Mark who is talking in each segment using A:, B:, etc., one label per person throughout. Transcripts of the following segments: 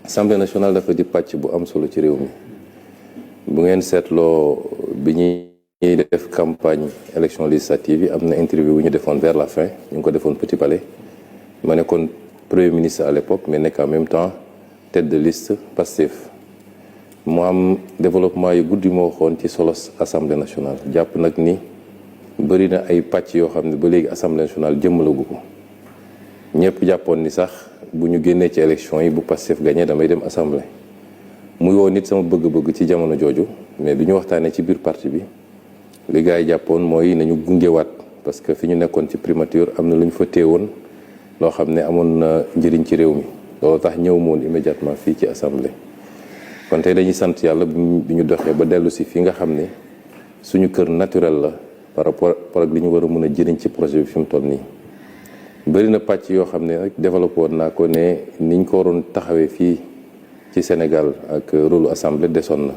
A: Assemblée nationale dafa di pàcc bu am solo ci réew mi bu ngeen seetloo bi ñuy def campagne élection législative yi am na interview bu ñu defoon vers la fin ñu ngi ko defoon Petit Palais ma nekkoon premier ministre à l'époque mais nekk en même temps tête de liste Pastef mu am développement yu gudd yu ma waxoon ci solos Assemblée nationale jàpp nag ni bëri na ay pàcc yoo xam ne ba léegi Assemblée nationale jëmmalagu ko ñëpp jàppoon ni sax bu ñu génnee ci élection yi bu Pastef gagné damay dem assemblée muy woo nit sama bëgg-bëgg ci jamono jooju mais bi ñu waxtaanee ci biir parti bi li gars yi jàppoon mooy nañu gungewaat parce que fi ñu nekkoon ci primature am na lu ñu fa téewoon loo xam ne amoon na njëriñ ci réew mi loolu tax ñëw moon immédiatement fii ci assemblée. kon tey dañuy sant yàlla bi ñu doxee ba dellu si fi nga xam ne suñu kër naturel la par rapport ak li ñu war a mën a jëriñ ci projet bi fi mu toll nii. bëri na pàcc yoo xam ne rek développé woon naa ko ne niñ ko waroon taxawee fii ci Sénégal ak rôle assemblée desoon na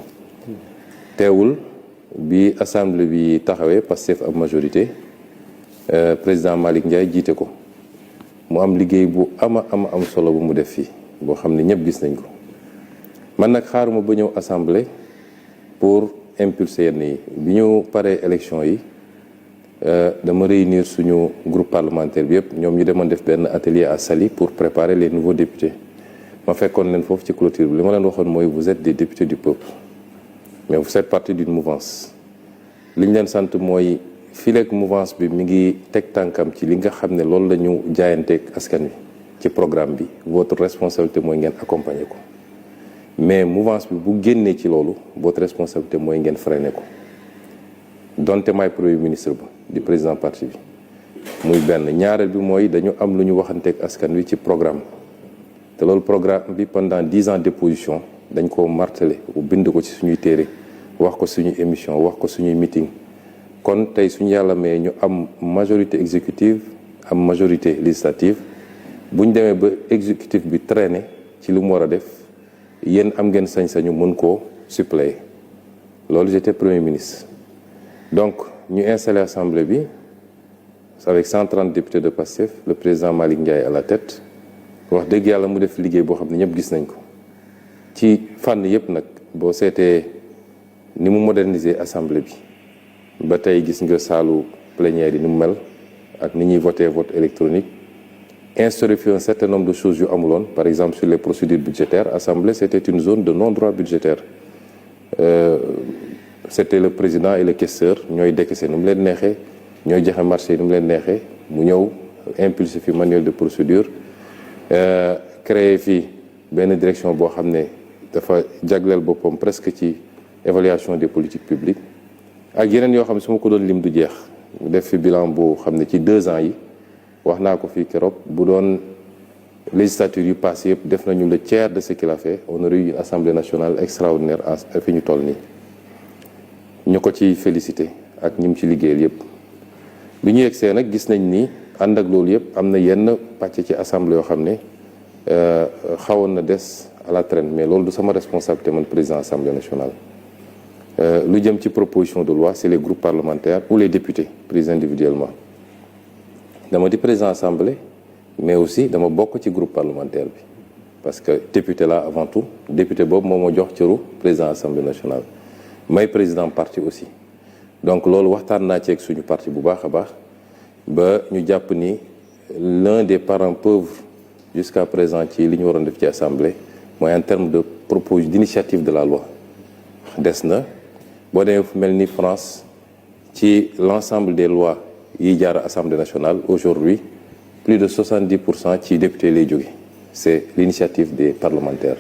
A: teewul bi assemblée bi taxawee Pastef am majorité président Malick Ndiaye jiite ko mu am liggéey bu am solo bu mu def fii boo xam ne ñëpp gis nañ ko man nag xaaruma ba ñëw assemblée pour impulser yenn yi bi ñu paree élection yi dama réunir suñu groupe parlementaire bi yëpp ñoom ñu demoon def benn atelier à Saly pour préparer les nouveaux députés ma fekkoon leen foofu ci clôture bi li ma leen waxoon mooy vous êtes des députés du peuple mais vous faites partie d'une mouvance li ñu leen sant mooy fileeg mouvance bi mi ngi teg tànkam ci li nga xam ne loolu la ñu jaayanteeg askan wi ci programme bi votre responsabilité mooy ngeen accompagner ko mais mouvance bi bu génnee ci loolu votre responsabilité mooy ngeen freiner ko donte maay premier ministre ba di président parti bi muy benn ñaareel bi mooy dañu am lu ñu waxanteeg askan wi ci programme te loolu programme bi pendant 10 ans d'opposition dañ ko martelé bind ko ci suñuy téere wax ko suñuy émission wax ko suñuy meeting kon tey suñu yàlla mais ñu am majorité exécutive am majorité législative bu ñu demee ba exécutif bi traîné ci li mu war a def yéen am ngeen sañ-sañu mën koo suppléer loolu j'étais premier ministre donc ñu installé assemblée bi avec 130 députés de Pastef le président Malick Ndiaye à la tête wax dëgg yàlla mu def liggéey boo xam ne ñëpp gis nañ ko ci fànn yëpp nag boo seetee ni mu moderniser assemblée bi ba tey gis nga saalu plénière yi ni mu mel ak ni ñuy voter vote électronique instauré fi un certain nombre de choses yu amuloon par exemple sur les procédures budgétaires assemblée c'était une zone de non-droit budgétaire c'était le président et le questeur ñooy décaissé nu mu leen neexee ñooy joxe marché yi nu mu leen neexee mu ñëw impulsé fi manuel de procédure créé fii benn direction boo xam ne dafa jagleel boppam presque ci évaluation des politiques publiques ak yeneen yoo xam ne su ma ko doon lim du jeex mu def fi bilan boo xam ne ci 2 ans yi wax naa ko fii keroog bu doon législature yu passé yëpp def nañu le tiers de ce qu'il a fait on aurait eu une assemblée nationale extraordinaire fi ñu toll nii ñu ko ci félicité ak ñi mu ci liggéeyal yëpp bi ñu yegsee nag gis nañ ni ànd ak loolu yëpp am na yenn pàcc ci assemblée yoo xam ne xawoon na des à la traîne mais loolu du sama responsabilité man président assemblée nationale lu jëm ci proposition de loi c'est les groupes parlementaires ou les députés pris individuellement dama di président assemblée mais aussi dama bokk ci groupe parlementaire bi parce que député là avant tout député boobu moo ma jox cëru président assemblée nationale may président parti aussi donc loolu waxtaan naa ci ak suñu parti bu baax a baax ba ñu jàpp ni l'un des parents pauvres jusqu'à présent ci li ñu waroon def ci assemblée mooy en termes de proposition d'initiative de la loi des na boo demee fu mel ni France ci l'ensemble des lois yi jaar assemblée nationale aujourd'hui plus de 70% ci député lay jóge c'est l'initiative des parlementaires